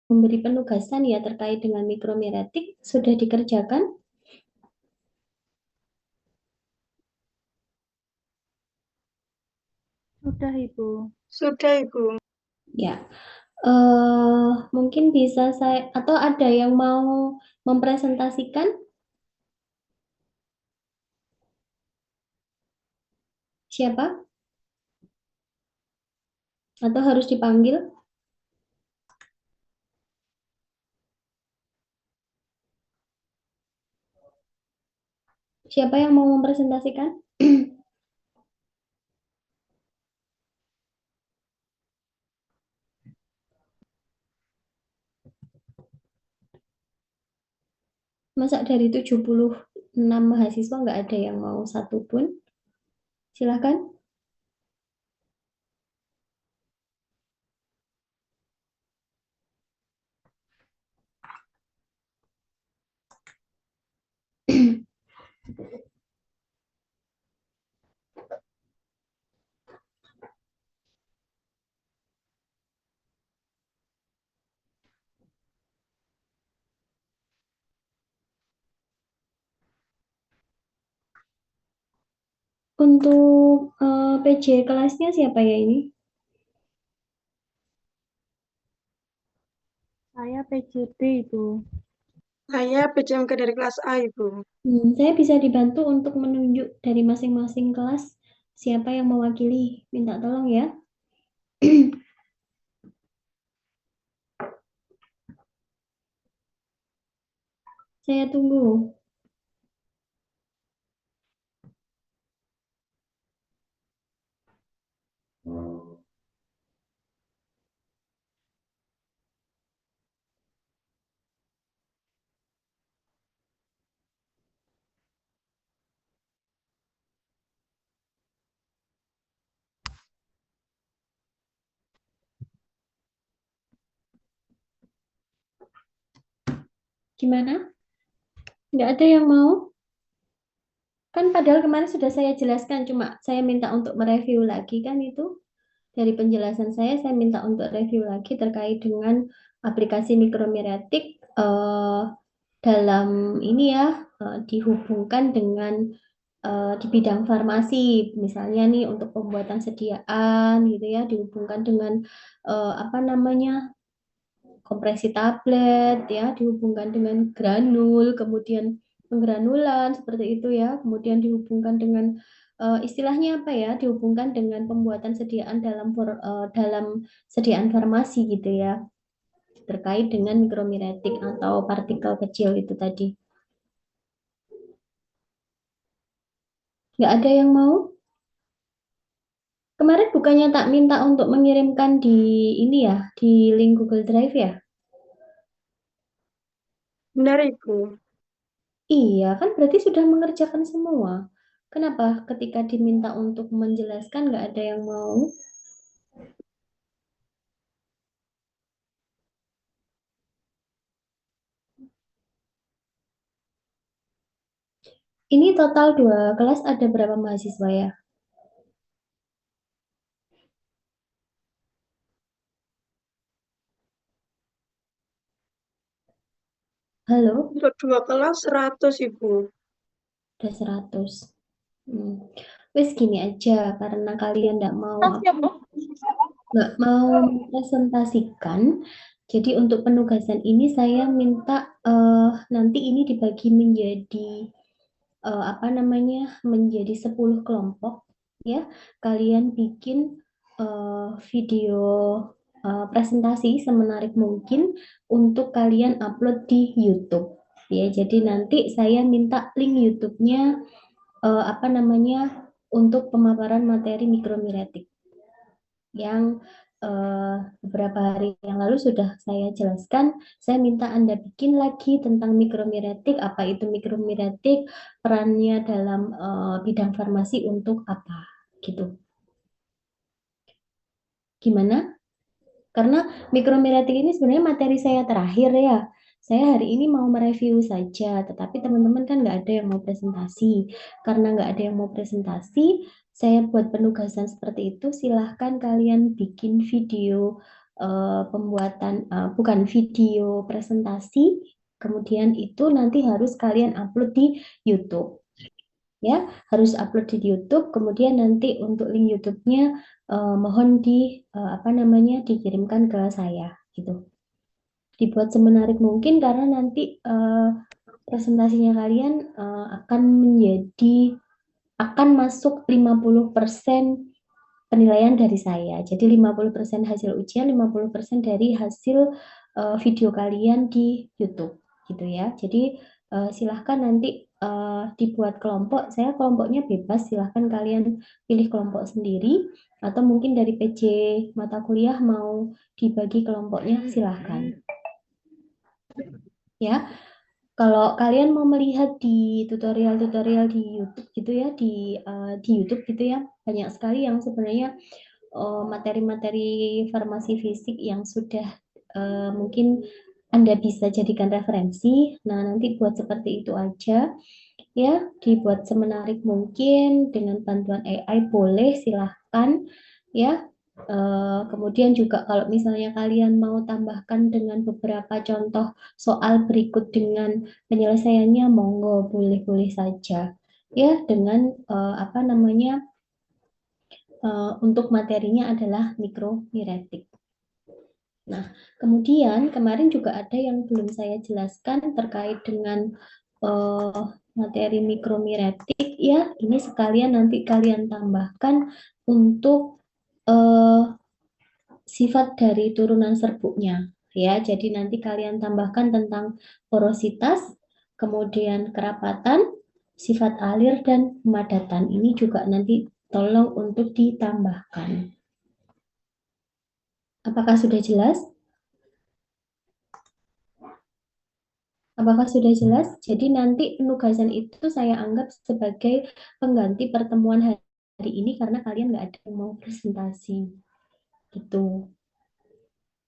memberi penugasan ya terkait dengan mikromeritik sudah dikerjakan? Sudah, Ibu. Sudah, Ibu. Ya, mungkin bisa saya atau ada yang mau mempresentasikan? Siapa? Atau harus dipanggil? Siapa yang mau mempresentasikan? Masa dari 76 mahasiswa nggak ada yang mau satu pun? Silakan. Untuk PJ kelasnya siapa ya ini? Saya PJD, Ibu. Saya PJMK dari kelas A, Ibu. Saya bisa dibantu untuk menunjuk dari masing-masing kelas siapa yang mewakili. Minta tolong ya. Saya tunggu. Gimana? Nggak ada yang mau? Kan padahal kemarin sudah saya jelaskan, cuma saya minta untuk mereview lagi kan itu. Dari penjelasan saya minta untuk review lagi terkait dengan aplikasi mikromeriatik dalam ini ya, dihubungkan dengan di bidang farmasi, misalnya nih untuk pembuatan sediaan gitu ya, dihubungkan dengan apa namanya kompresi tablet ya, dihubungkan dengan granul, kemudian penggranulan seperti itu ya, kemudian dihubungkan dengan istilahnya apa ya, dihubungkan dengan pembuatan sediaan dalam sediaan farmasi gitu ya, terkait dengan mikromeriatik atau partikel kecil itu tadi. Nggak ada yang mau? Kemarin bukannya tak minta untuk mengirimkan di ini ya, di link Google Drive ya? Benar, Ibu. Iya, kan berarti sudah mengerjakan semua. Kenapa ketika diminta untuk menjelaskan nggak ada yang mau? Ini total 2 kelas ada berapa mahasiswa ya? Halo, Untuk 2 kelas 100, Ibu. udah 100. Hmm. Wes gini aja, karena kalian nggak mau presentasikan. Jadi untuk penugasan ini saya minta nanti ini dibagi menjadi apa namanya menjadi 10 kelompok ya. Kalian bikin video presentasi semenarik mungkin untuk kalian upload di YouTube ya. Jadi nanti saya minta link YouTube-nya apa namanya untuk pemaparan materi mikromeriatik yang beberapa hari yang lalu sudah saya jelaskan. Saya minta Anda bikin lagi tentang mikromeriatik, apa itu mikromeriatik, perannya dalam bidang farmasi untuk apa, gitu. Gimana? Karena mikromeriatik ini sebenarnya materi saya terakhir ya. Saya hari ini mau mereview saja, tetapi teman-teman kan nggak ada yang mau presentasi. Karena nggak ada yang mau presentasi, saya buat penugasan seperti itu. Silahkan kalian bikin video pembuatan bukan video presentasi, kemudian itu nanti harus kalian upload di YouTube. Ya, harus upload di YouTube, kemudian nanti untuk link YouTube-nya mohon apa namanya dikirimkan ke saya gitu. Dibuat semenarik mungkin karena nanti presentasinya kalian akan masuk 50% penilaian dari saya. Jadi 50% hasil ujian, 50% dari hasil video kalian di YouTube gitu ya. Jadi silahkan nanti dibuat kelompok. Saya kelompoknya bebas, silahkan kalian pilih kelompok sendiri atau mungkin dari PJ mata kuliah mau dibagi kelompoknya silahkan. Ya, kalau kalian mau melihat di tutorial-tutorial di YouTube gitu ya, di YouTube gitu ya, banyak sekali yang sebenarnya materi-materi farmasi fisik yang sudah mungkin Anda bisa jadikan referensi. Nah, nanti buat seperti itu aja ya, dibuat semenarik mungkin dengan bantuan AI boleh silahkan ya. Kemudian juga kalau misalnya kalian mau tambahkan dengan beberapa contoh soal berikut dengan penyelesaiannya, monggo boleh-boleh saja ya dengan apa namanya untuk materinya adalah mikromiretik. Nah, kemudian kemarin juga ada yang belum saya jelaskan terkait dengan materi mikromiretik ya. Ini sekalian nanti kalian tambahkan untuk sifat dari turunan serbuknya ya. Jadi nanti kalian tambahkan tentang porositas, kemudian kerapatan, sifat alir dan pemadatan. Ini juga nanti tolong untuk ditambahkan. Apakah sudah jelas? Apakah sudah jelas? Jadi nanti penugasan itu saya anggap sebagai pengganti pertemuan hari ini karena kalian nggak ada yang mau presentasi. Gitu.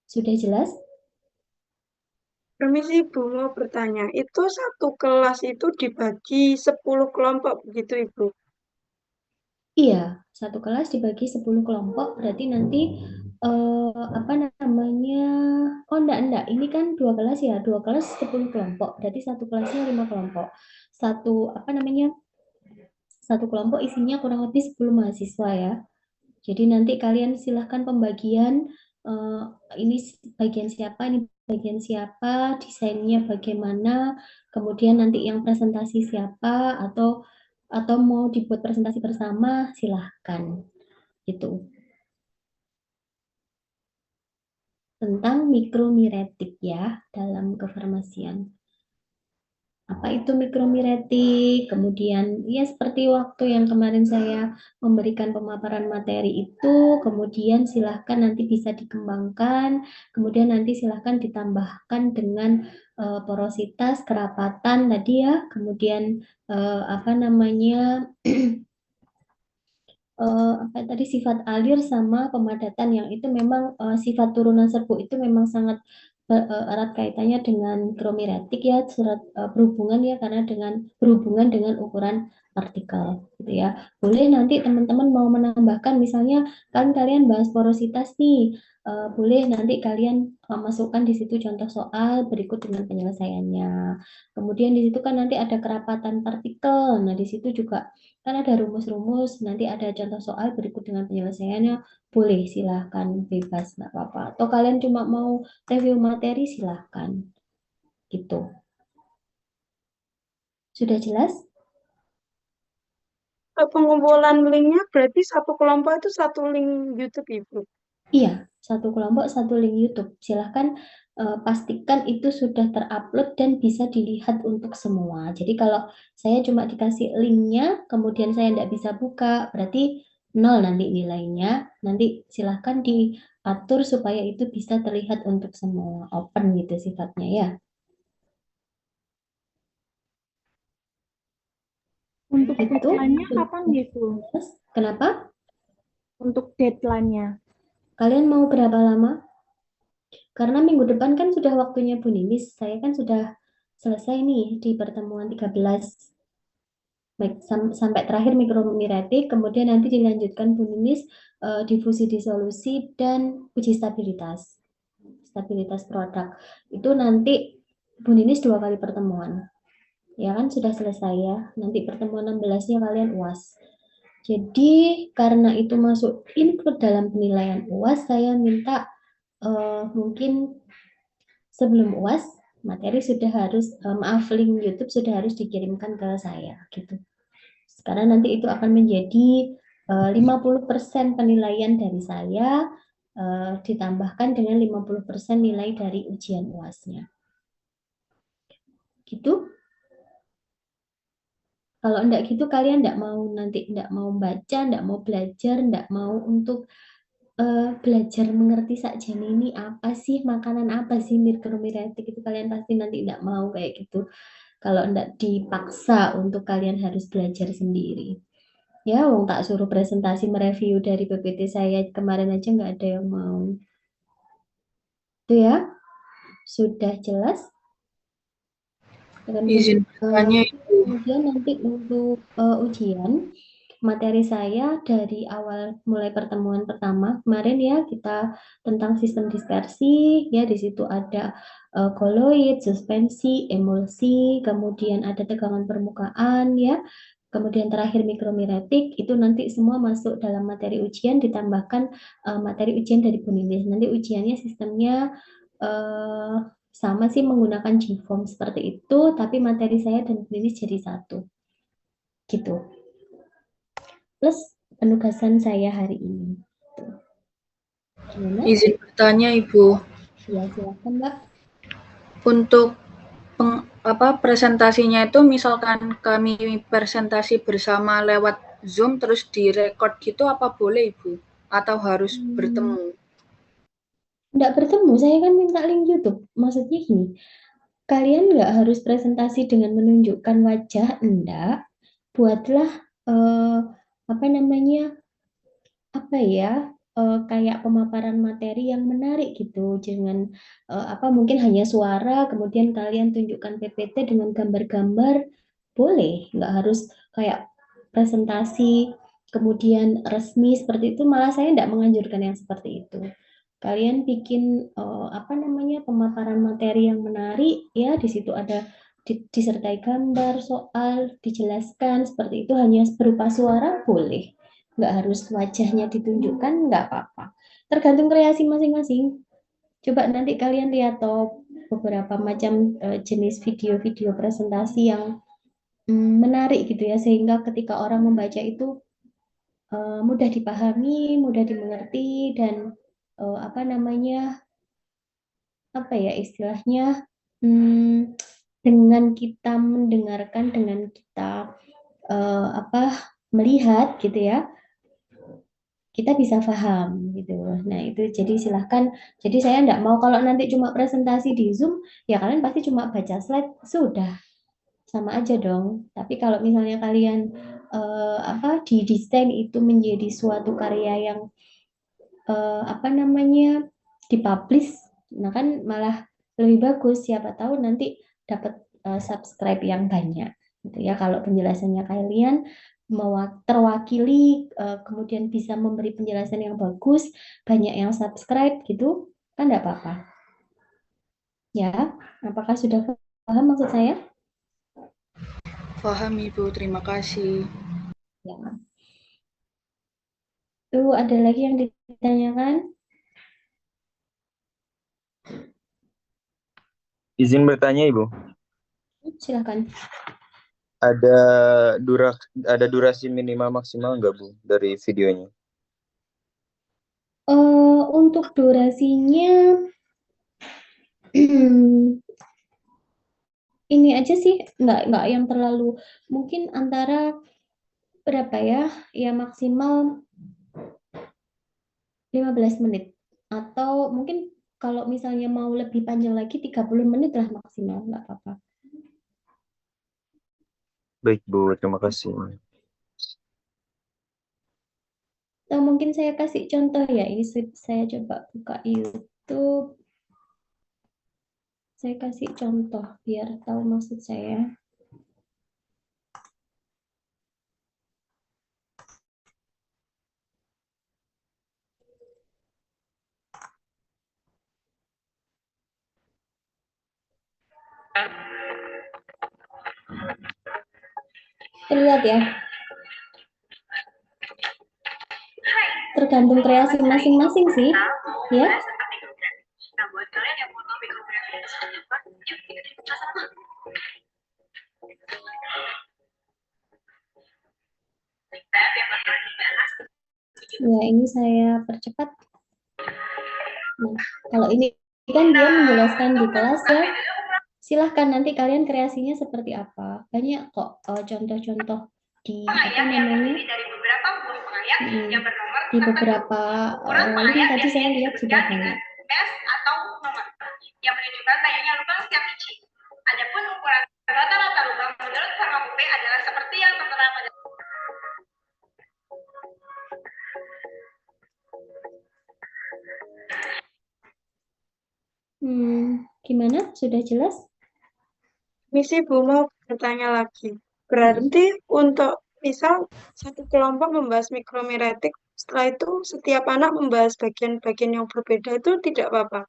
Sudah jelas? Permisi Ibu, mau bertanya. Itu satu kelas itu dibagi 10 kelompok begitu Ibu? Iya, satu kelas dibagi 10 kelompok, berarti nanti apa namanya? Oh, enggak. Ini kan dua kelas ya, dua kelas 10 kelompok, berarti satu kelasnya 5 kelompok. Satu apa namanya? Satu kelompok isinya kurang lebih 10 mahasiswa ya. Jadi nanti kalian silahkan pembagian eh, ini bagian siapa, ini bagian siapa, desainnya bagaimana, kemudian nanti yang presentasi siapa atau mau dibuat presentasi bersama silahkan itu tentang mikromiretik ya dalam kefarmasian. Apa itu mikromiretik, kemudian ya seperti waktu yang kemarin saya memberikan pemaparan materi itu, kemudian silahkan nanti bisa dikembangkan, kemudian nanti silahkan ditambahkan dengan porositas, kerapatan tadi ya, kemudian apa namanya apa tadi sifat alir sama pemadatan yang itu memang sifat turunan serbuk itu memang sangat erat kaitannya dengan kromiretik ya berhubungan ya karena dengan berhubungan dengan ukuran partikel gitu ya. Boleh nanti teman-teman mau menambahkan misalnya kan kalian bahas porositas nih boleh nanti kalian masukkan di situ contoh soal berikut dengan penyelesaiannya. Kemudian di situ kan nanti ada kerapatan partikel. Nah, di situ juga kan ada rumus-rumus, nanti ada contoh soal berikut dengan penyelesaiannya, boleh silahkan bebas, nggak apa-apa. Atau kalian cuma mau review materi, silahkan. Gitu. Sudah jelas? Pengumpulan linknya berarti satu kelompok itu satu link YouTube Ibu. Iya, satu kelompok, satu link YouTube. Silahkan pastikan itu sudah terupload dan bisa dilihat untuk semua. Jadi kalau saya cuma dikasih linknya, kemudian saya tidak bisa buka, berarti nol nanti nilainya. Nanti silahkan diatur supaya itu bisa terlihat untuk semua. Open gitu sifatnya ya. Untuk Itu. deadline-nya kapan gitu? Kenapa? Untuk deadline-nya. Kalian mau berapa lama? Karena minggu depan kan sudah waktunya Bu Ninis. Saya kan sudah selesai nih di pertemuan 13. Baik, sampai terakhir mikromiratik, kemudian nanti dilanjutkan Bu Ninis difusi disolusi dan uji stabilitas. stabilitas produk. Itu nanti Bu Ninis 2 kali pertemuan. Ya kan sudah selesai ya. Nanti pertemuan 16-nya kalian UAS. Jadi karena itu masuk include dalam penilaian UAS, saya minta mungkin sebelum UAS materi sudah harus maaf, link YouTube sudah harus dikirimkan ke saya gitu. Sekarang nanti itu akan menjadi 50% penilaian dari saya ditambahkan dengan 50% nilai dari ujian UAS-nya. Gitu. Kalau enggak gitu kalian enggak mau nanti enggak mau baca, enggak mau belajar, enggak mau untuk belajar mengerti saja ini apa sih, makanan apa sih mikromiretik itu, kalian pasti nanti enggak mau kayak gitu. Kalau enggak dipaksa untuk kalian harus belajar sendiri. Ya, wong tak suruh presentasi mereview dari PPT saya kemarin aja nggak ada yang mau. Itu ya, sudah jelas? Izin bertanya, Ibu. Kemudian nanti untuk ujian, materi saya dari awal mulai pertemuan pertama kemarin ya, kita tentang sistem dispersi, ya di situ ada koloid, suspensi, emulsi, kemudian ada tegangan permukaan ya, kemudian terakhir mikromiretik, itu nanti semua masuk dalam materi ujian, ditambahkan materi ujian dari Bu Ninis. Nanti ujiannya sistemnya eh, sama sih menggunakan Gform seperti itu, tapi materi saya dan Bu Ninis jadi satu. Gitu. Plus penugasan saya hari ini. Gimana? Izin bertanya, Ibu. Ya, silakan, Mbak. Untuk presentasinya itu misalkan kami presentasi bersama lewat Zoom terus direkod gitu apa boleh, Ibu? Atau harus bertemu? Nggak bertemu, saya kan minta link YouTube. Maksudnya gini, kalian nggak harus presentasi dengan menunjukkan wajah, enggak. Buatlah apa namanya, apa ya, kayak pemaparan materi yang menarik gitu, dengan apa mungkin hanya suara, kemudian kalian tunjukkan PPT dengan gambar-gambar, boleh, nggak harus kayak presentasi kemudian resmi seperti itu, malah saya nggak menganjurkan yang seperti itu. Kalian bikin apa namanya pemaparan materi yang menarik ya, di situ ada disertai gambar, soal, dijelaskan seperti itu, hanya berupa suara boleh, nggak harus wajahnya ditunjukkan, nggak apa-apa, tergantung kreasi masing-masing. Coba nanti kalian lihat toh beberapa macam jenis video-video presentasi yang menarik gitu ya, sehingga ketika orang membaca itu mudah dipahami, mudah dimengerti, dan apa namanya, apa ya istilahnya, dengan kita mendengarkan, dengan kita apa melihat gitu ya, kita bisa paham gitu. Nah itu jadi silahkan. Jadi saya enggak mau kalau nanti cuma presentasi di Zoom, ya kalian pasti cuma baca slide, sudah sama aja dong. Tapi kalau misalnya kalian apa didesain itu menjadi suatu karya yang apa namanya dipublish, nah kan malah lebih bagus. Siapa tahu nanti dapat subscribe yang banyak gitu ya. Kalau penjelasannya kalian terwakili, kemudian bisa memberi penjelasan yang bagus, banyak yang subscribe gitu, kan enggak apa-apa. Ya, apakah sudah paham maksud saya? Paham, Ibu. Terima kasih. Ya. Tuh ada lagi yang ditanyakan? Izin bertanya, Ibu. Silakan. Ada ada durasi minimal maksimal nggak, Bu, dari videonya? Untuk durasinya ini aja sih, nggak yang terlalu, mungkin antara berapa ya, ya maksimal 15 menit, atau mungkin kalau misalnya mau lebih panjang lagi 30 menit lah maksimal, nggak apa-apa. Baik, Bu. Terima kasih. Atau mungkin saya kasih contoh ya, ini saya coba buka YouTube, saya kasih contoh biar tahu maksud saya. Terlihat ya? Tergantung kreasi masing-masing sih, ya. Ya, ini saya percepat. Nah, kalau ini kan dia menjelaskan di kelas ya. Silahkan nanti kalian kreasinya seperti apa. Banyak kok contoh-contoh di apa namanya di beberapa link tadi saya lihat juga banyak. Atau nomor yang menunjukkan banyaknya lubang setiap biji. Adapun ukuran rata-rata lubang menurut farmakope adalah seperti yang tertera pada Gimana? Sudah jelas? Misi Bu mau bertanya lagi. Berarti untuk misal satu kelompok membahas mikromiretik, setelah itu setiap anak membahas bagian-bagian yang berbeda itu tidak apa-apa.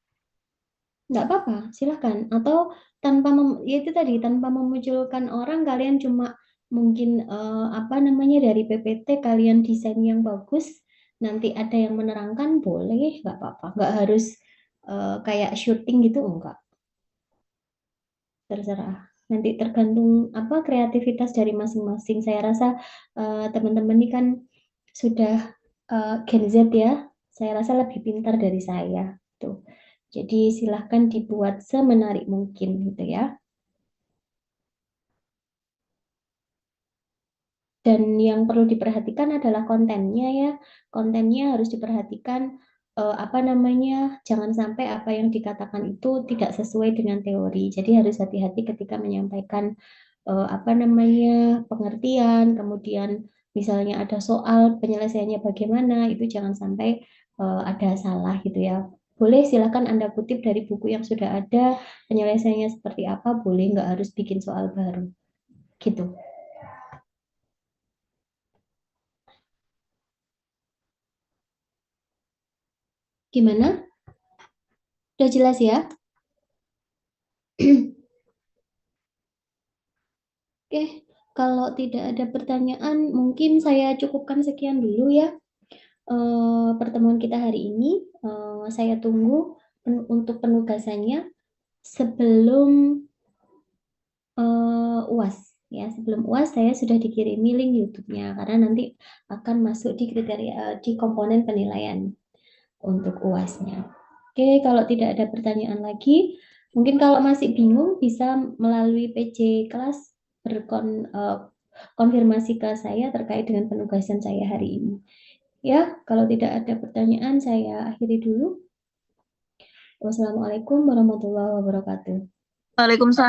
Nggak apa-apa, silahkan. Atau tanpa ya itu tadi tanpa memunculkan orang, kalian cuma mungkin apa namanya dari PPT kalian desain yang bagus, nanti ada yang menerangkan boleh, nggak apa-apa. Nggak harus kayak syuting gitu, enggak. Terserah. Nanti tergantung apa kreativitas dari masing-masing. Saya rasa teman-teman ini kan sudah Gen Z ya. Saya rasa lebih pintar dari saya. Tuh. Jadi silahkan dibuat semenarik mungkin gitu ya. Dan yang perlu diperhatikan adalah kontennya ya. Kontennya harus diperhatikan apa namanya, jangan sampai apa yang dikatakan itu tidak sesuai dengan teori. Jadi harus hati-hati ketika menyampaikan apa namanya pengertian, kemudian misalnya ada soal penyelesaiannya bagaimana, itu jangan sampai ada salah gitu ya. Boleh silakan Anda kutip dari buku yang sudah ada, penyelesaiannya seperti apa, boleh nggak harus bikin soal baru. Gitu. Gimana? Udah jelas ya? Oke, kalau tidak ada pertanyaan, mungkin saya cukupkan sekian dulu ya pertemuan kita hari ini. Saya tunggu untuk penugasannya sebelum UAS. Ya, sebelum UAS saya sudah dikirimi link YouTube-nya karena nanti akan masuk di kriteria di komponen penilaian untuk UAS-nya. Oke, kalau tidak ada pertanyaan lagi, mungkin kalau masih bingung bisa melalui PC kelas konfirmasi ke saya terkait dengan penugasan saya hari ini. Ya, kalau tidak ada pertanyaan saya akhiri dulu. Wassalamualaikum warahmatullahi wabarakatuh. Waalaikumsalam.